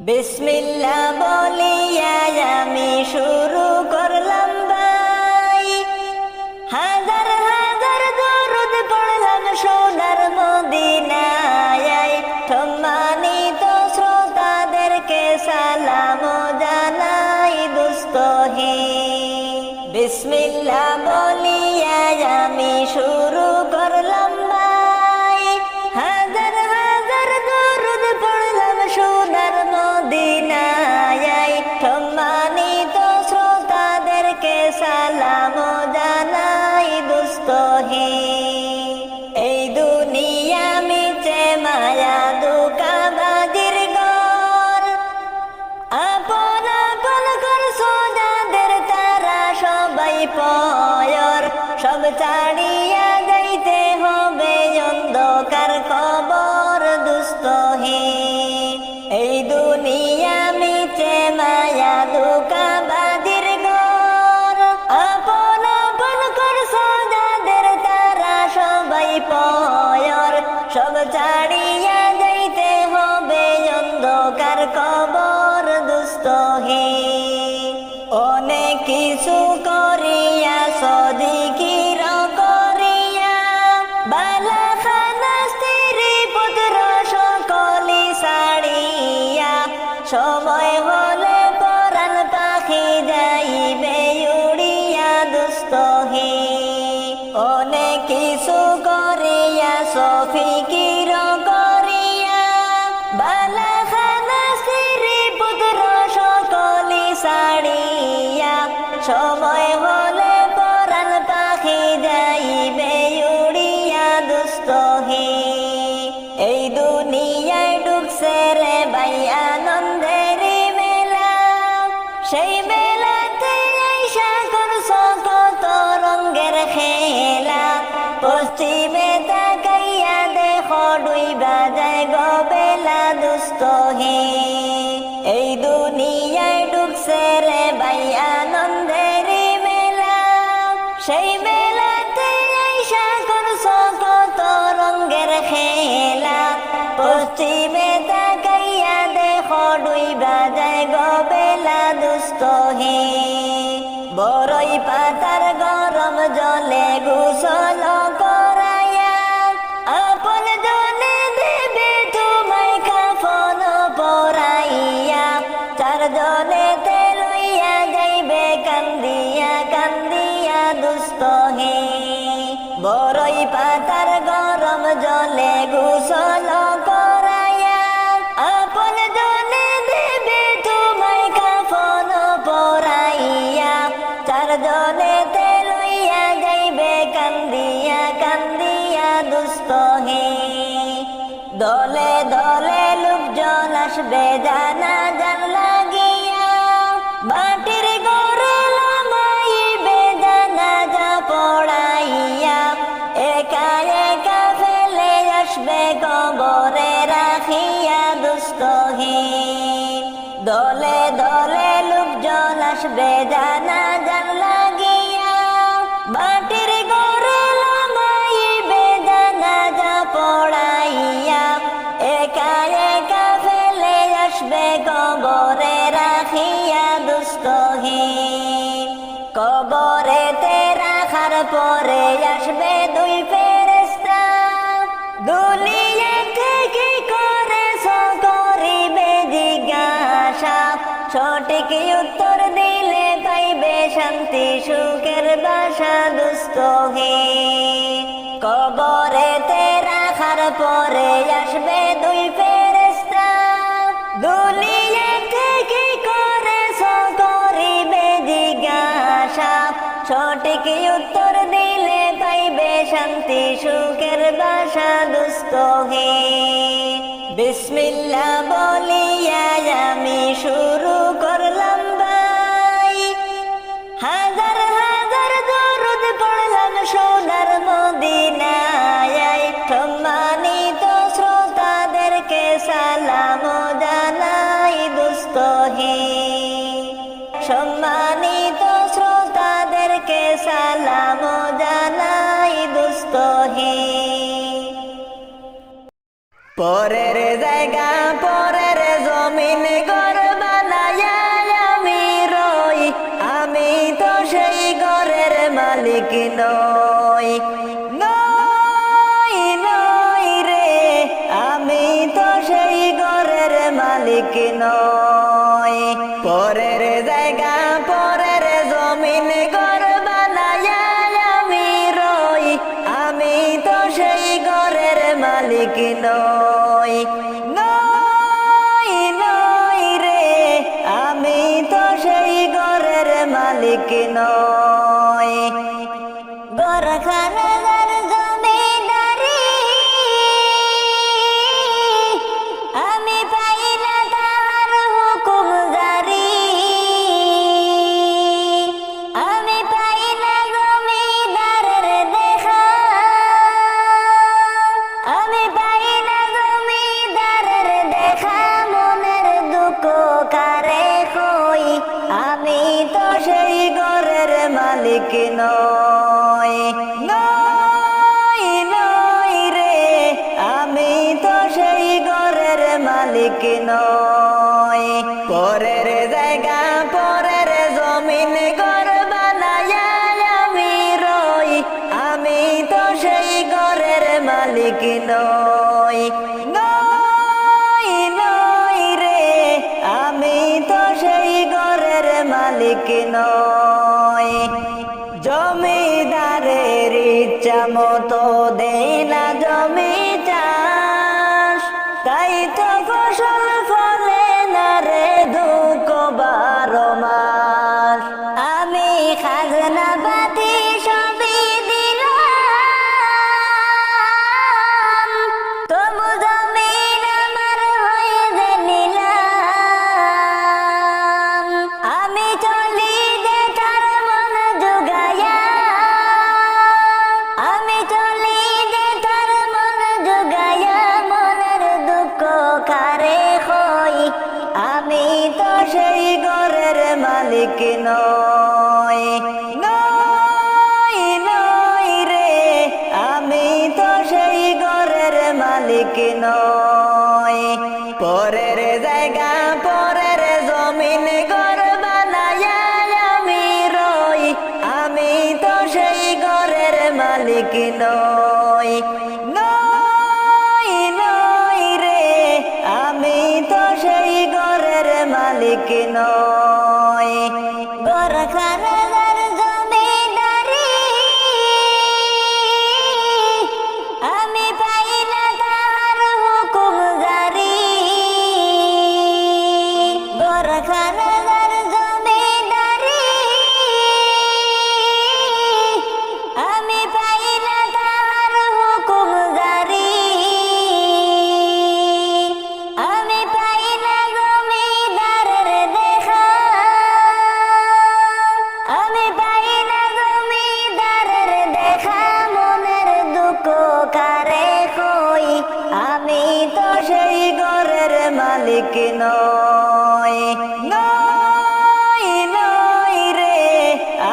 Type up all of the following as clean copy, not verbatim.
বিসমিল্লাহ বলিয়া আমি শুরু করলাম ভাই, হাজার হাজার দরুদ পড়লাম সোনার মদিনায়। সম্মানিত শ্রোতাদেরকে সালাম জানাই দোস্ত হে। বিসমিল্লাহ বলিয়া আমি শুরু করলাম ভাই, হাজার হাজার দরুদ পড়লাম সোনার মদিনায়। সম্মানিত শ্রোতাদেরকে সালাম জানাই দোস্ত হে। এই দুনিয়া মিছে মায়া ধোঁকাবাজির ঘর, আপন আপন করছো যাদের তারা সবাই পয়র। সব ছাড়িয়া যাইতে হবে অন্ধকার কবর দোস্ত হে। এই দুনিয়া মিছে মায়া ধোঁকাবাজির ঘর, আপন আপন করছো যাদের তারা সবাই পয়র। সব ছাড়িয়া যাইতে হবে অন্ধকার কবর দোস্ত হে। অনেক কিছু করিয়া সদিকির করিয়া, বালাখানা স্ত্রী পুত্র সকলি ছাড়িয়া, সময় হলে পরাণ পাখি যাইবে উড়িয়া দোস্ত হে। অনেক কিছু করিয়া সফিকির করিয়া, বালাখানা স্ত্রী পুত্র সকলি ছাড়িয়া, সময় হলে পরাণ পাখি যাইবে উড়িয়া দোস্ত হে। এই দুনিয়ায় ডুবছে রে ভাই আনন্দের মেলা, সেই মেলাতে আইসা করছো কত রঙের খেলা। পশ্চিমে তাকাইয়া দেখো ডুইবা যায় গো বেলা দোস্ত হে। এই দুনিয়ায় ডুবছে রে ভাই আনন্দের মেলা, সেই মেলাতে আইসা করছো কত রঙের খেলা। পশ্চিমে তাকাইয়া দেখো ডুইবা যায় গো বেলা দোস্ত হে। বড়ই পাতার গরম জলে গোসল করাইয়া, আপন জনে দেবে তোমায় কাফন পরাইয়া। চারজনে লইয়া যাইবে কান্দিয়া কান্দিয়া দোস্ত হে। বড়ই পাতার গরম জলে গোসল করাইয়া, আপন জনে দেবে তোমায় কাফন পরাইয়া। চারজনে লইয়া যাইবে কান্দিয়া কান্দিয়া দোস্ত হে। দলে দলে লোকজন আসবে জানাজার লাগিয়া, মাটির ঘরে লামাইবে জানাজা পড়াইয়া। একা একা ফেলে আসবে কবরে রাখিয়া দোস্ত হে। দলে দলে লোকজন আসবে জানাজার লাগিয়া, মাটির ঘরে লামাইবে জানাজা পড়াইয়া। একা একা ফেলে আসবে কবরে রাখিয়া দোস্ত হে। কবরেতে রাখার পরে আসবে দুই ফেরেশতা, দুনিয়া থেকে করেছো করিবে জিজ্ঞাসা। সঠিক উত্তর দিলে পাইবে শান্তি সুখের বাসা দোস্ত হে। কবরেতে রাখার পরে আসবে দুই ফেরেশতা, দুনিয়া থেকে করেছো করিবে জিজ্ঞাসা। সঠিক উত্তর দিলে পাইবে শান্তি সুখের বাসা দোস্ত হে। বিসমিল্লাহ বলিয়া আমি শুরু করলাম ভাই, হাজার হাজার দরুদ পড়লাম সোনার মদিনায়। সম্মানিত শ্রোতাদেরকে সালাম জানাই দোস্ত হে। সম্মানিত শ্রোতাদেরকে সালাম জানাই দোস্ত হে। পরের জায়গা পরের জমিন গো মালিক নয়। পরের জায়গা পরের জমিন ঘর বানায়া আমি রই, আমি তো সেই ঘরের মালিক নই। নই নই রে, আমি তো সেই ঘরের মালিক নই। ঘরখানার জমিদারি আমি পাই না তার হুকুম জারি, আমি পাই না জমিদারের দেখা, আমি পাই না জমিদারের দেখা, মনের দুঃখ কারে কই, আমি তো সেই ঘরের মালিক নই। নই নই রে, আমি তো সেই ঘরের মালিক নই। পরের জায়গা পরের জমিন ঘর বানায়া আমি রই, আমি তো সেই ঘরের মালিক নই। নই নই রে, আমি তো সেই ঘরের মালিক নই। জমিদারের ইচ্ছা মতো দেয় না জমি চাষ, তাই তো ফসল ফলে না রে দুঃখ 12 মাস। আমি খাজনা পাতি সবই দিলাম, তবু জমিন আমার হয়ে যে নিলাম। আমি চলি যে তার মন জুগায়া, আমি চলি যে তার মন জুগায়া, মনের দুঃখ কারে হই, আমি তো সেই ঘরের মালিক নই। নই নই রে, আমি তো সেই ঘরের মালিক নই। পরের জায়গা পরের জমিন ঘর বানায়া আমি রই, আমি তো সেই ঘরের মালিক নই। নই নই রে, আমি তো সেই ঘরের মালিক নই। ঘরখানার জমিদারি আমি পাই না তার হুকুম জারি, ঘরখানার জমিদারি আমি পাই না তার হুকুম জারি, আমি পাই না জমিদারের দেখা, আমি পাই না জমিদারের দেখা, মনের দুঃখ কারে কই, আমি তো সেই ঘরের মালিক নই। নই নই রে,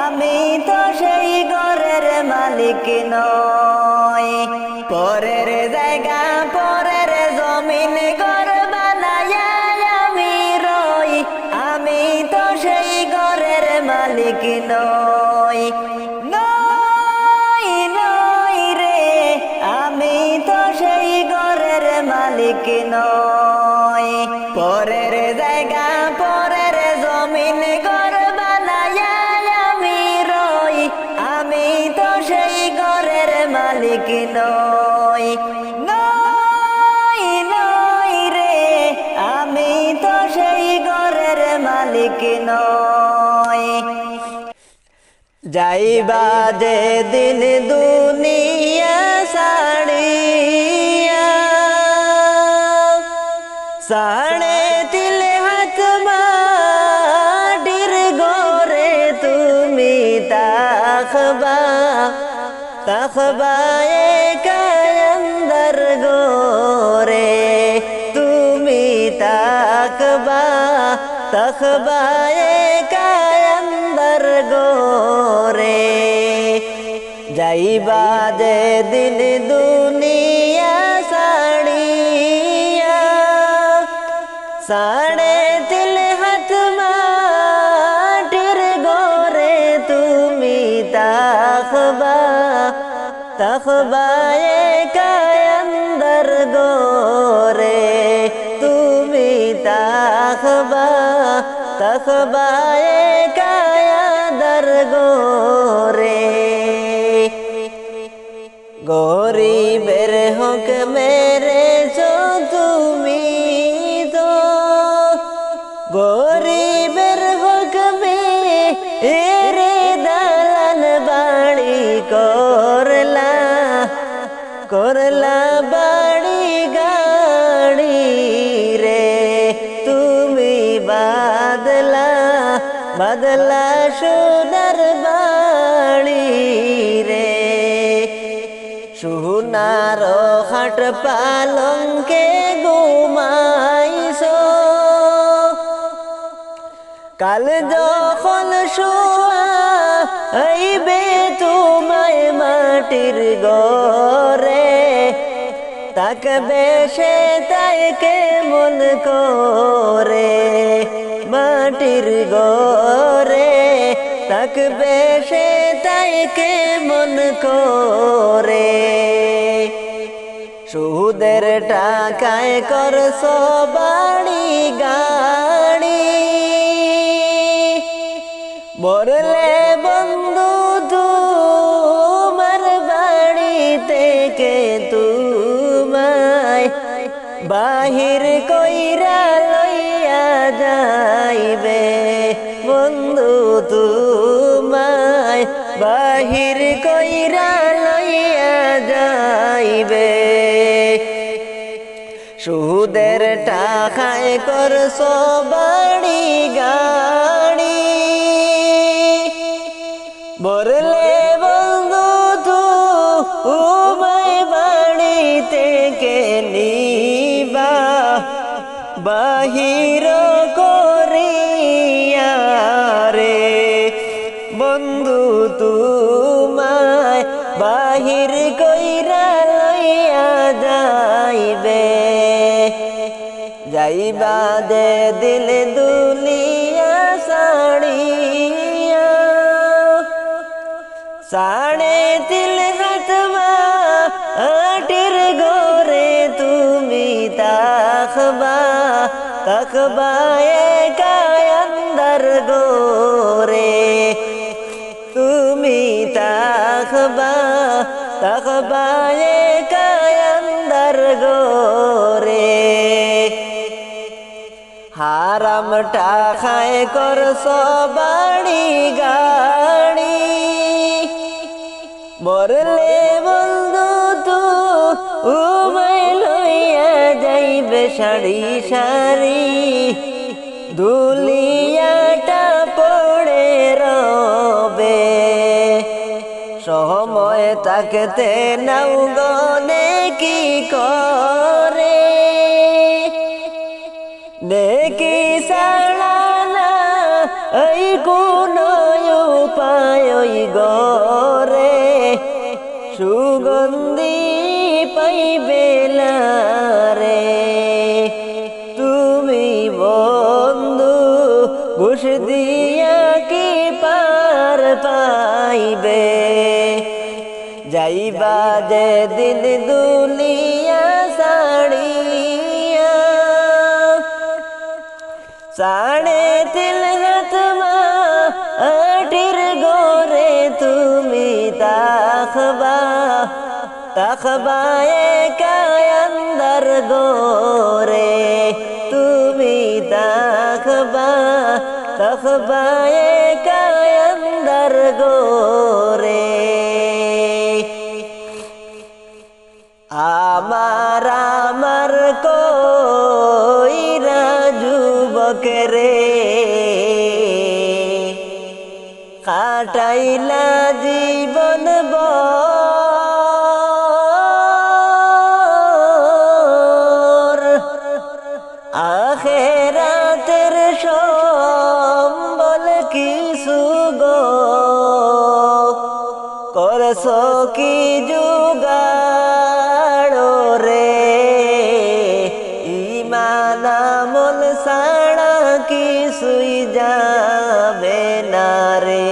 আমি তো সেই ঘরের মালিক নই। পরের জায়গা পরের জমিন ঘর বানায়া আমি রই, আমি তো সেই ঘরের মালিক নই। নই নই রে, আমি তো সেই ঘরের মালিক নই। পরের জায়গা পরের জমিন ঘর বানায়া আমি রই, আমি তো সেই ঘরের মালিক নই। নই নই রে, আমি তো সেই ঘরের মালিক নই। যাইবা যে দিন দুনিয়া ছাড়িয়া, সাড়ে তিল হাত মাটির ঘরে তুমি তাকবা, তাকবা একা অন্দর ঘরে তুমি তাকবা, তাকবা একা অন্দর ঘরে। যাইবা যে দিন দুনিয়া ছাড়িয়া, সাড়ে তিল হাত মাটির ঘরে তুমি তাকবা, তাকবা একা অন্দর ঘরে তুমি তাকবা। তাকবা তাকবা কায়াদার গোরে গরিবের হক মেরে তুমি তো গরিবের হক মেরে দালান বাড়ি করলা করলা বাড়ি গাড়ি রে তুমি বাদলা বাদলা সোনার বাড়ি রে সোনার খাট পালঙ্কে ঘুমাইছো কাল যখন শোয়া হইবে তোমায় মাটির ঘরে তাকবে সে তাই কেমন করে মাটির ঘরে তাকবে সে তাই কেমন করে সুদের টাকায় করছো বাড়ি গাড়ি মরলে বন্ধু তোমার বাড়ি থেকে তোমায় বাহির কইরা লইয়া যাইবে বন্ধু তোমায় বাহির কইরা লইয়া যাইবে সুদের টাকায় করছো বাড়ি গাড়ি মরলে বন্ধু তোমায় বাড়ি থেকে নিবা বাহির করিয়া রে বন্ধু তোমায় বাহির কইরা লইয়া যাইবে যাইবা দে দিল দুলিয়া সাড়িয়া সাড়ে তিল হাতমা আটির গোরে তুমি তাকবা তাকবা কায়ান্দার গোরে তুমি তাকবা তাকবা কায়ান্দার গোরে হারাম টাকায় করছো বাড়ি গাড়ি মরলে বন্ধু তোমায় লইয়া যাইবে সারি সারি দুলিয়াটা পড়ে রবে সময় তাকতে নাও গনে কি করে নেকি ছাড়া না এই কোন উপায় গরে সুগন্ধি পাইবে রে তুমি বন্ধু ঘুষ দিয়া কি পার পাইবে যাইবা যে দিন দুলিয়া সাড়িয়া সাড়ে তিল হাতমা আটির গোরে তুমি তাকবা তাকবা কায়ান্দার গোরে তুমি তাকবা তাকবা কায়ান্দার গোরে আমার আমার কইরা যুবক রে কাটাইলা জীবন বর আখেরাতের সম্বল কিছু গো করছো কি জুগাড় রে ইমান আমল ছাড়া কিছুই যাবে না রে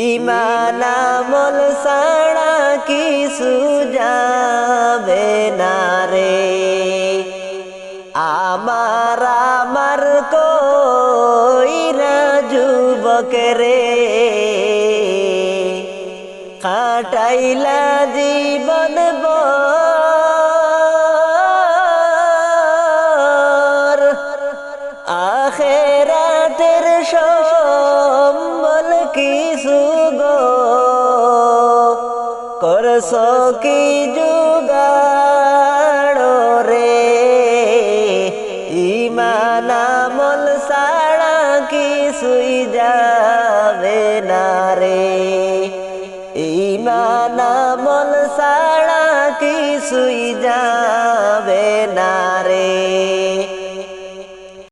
ইমান আমল ছাড়া কিছু যাবে না রে আমার আমার কইরা যুবক রে কাটাইলা জীবন ভর আখেরাতের সম্বল কিছু গো করছো কি জুগাড় রে ঈমান আমল ছাড়া কিছুই যাবে না রে ঈমান আমল ছাড়া কিছুই যাবে